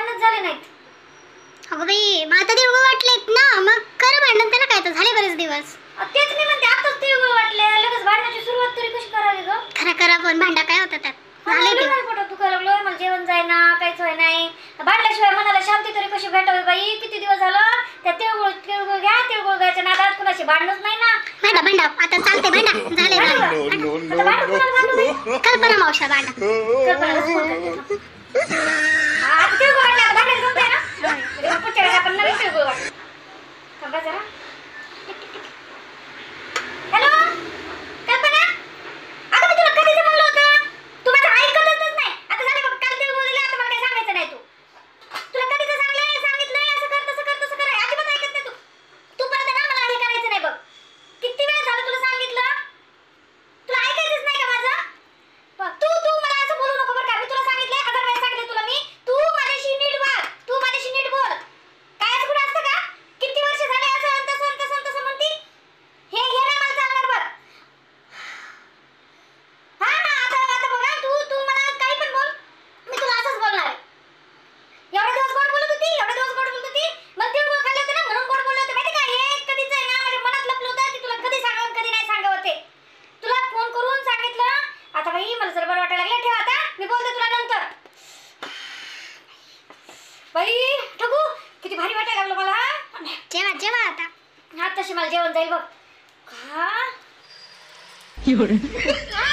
भांडणच झाले नाहीत. अगं बाई मग आता तिळगुळ वाटलेत ना, मग खरं भांडण त्याला काय, तर झाले बरेच दिवस. तेच मी म्हणते, आताच तिळगुळ वाटले लगेच भांडणाची सुरुवात तरी कशी करावी ग? खरं खरं पण भांडा काय होतं त्यात, झाले मला दिवस. पोटात दुखायला लागलं, मला जेवण जायना, काहीच होय नाही. भांडल्याशिवाय मनाला शांती तरी कशी भेटावी बाई? किती दिवस झालं त्या तिळगुळ तिळगुळ घ्या, तिळगुळ घ्यायच्या नादात कुणाशी भांडणच नाही ना. भांडा भांडा आता चालते, भांडा झाले झाले. आता भांडण कुणाला भांडू बाई? कल्पना मावशा भांडा. कल्पनाला फोन करते. आता तिळगुळ वाटले, आता भांडायला जमतंय ना? म्हणजे मग पुढच्या वेळेस आपण नवीन तिळगुळ वाटू. थांबा जरा. हॅलो कल्पना, अगं मी तुला कधीच म्हणलं होतं, तू माझं ऐकतच नाही. आता झाले बघ, काल तिळगुळ दिले, आता मला काही सांगायचं नाही. तुला कधीच सांगितलंय असं कर तसं कर तसं कर, अजिबात ऐकत नाही तू परत ना मला हे करायचं नाही बघ. किती वेळ झालं तुला सांगितलं, तुला ऐकायचंच नाही का माझं? तू तू मला असं बोलू नको बरं का. मी तुला सांगितलंय, 1000 वेळा सांगितलं तुला मी, तू माझ्याशी नीट वाग, तू माझ्याशी नीट बोल. काय असं कुठं असतं का? किती वर्ष झाले असं तसं तसं तसं म्हणती? हे हे नाही मला चालणार बघ. हा आता आता बघा, तू तू मला काही पण बोल, मी तुला असंच बोलणार आहे. एवढे दिवस गोड बोलत होती, एवढे दिवस गोड बोलत होती, मग तिळगुळ खाल्ले होते ना म्हणून गोड बोलले होते. माहिती का, हे कधीच आहे ना माझ्या मनात लपलं होतं की तुला कधी सांगावं कधी नाही सांगावं ते. तुला फोन करून सांगितलं. आता बाई मला जर बरं वाटायला लागलं, ठेव आता, मी बोलते तुला नंतर. बाई ठगू, किती भारी वाटायला लागलं मला. जेवा जेवा आता. तशी मला जेवण जाईल बघ. का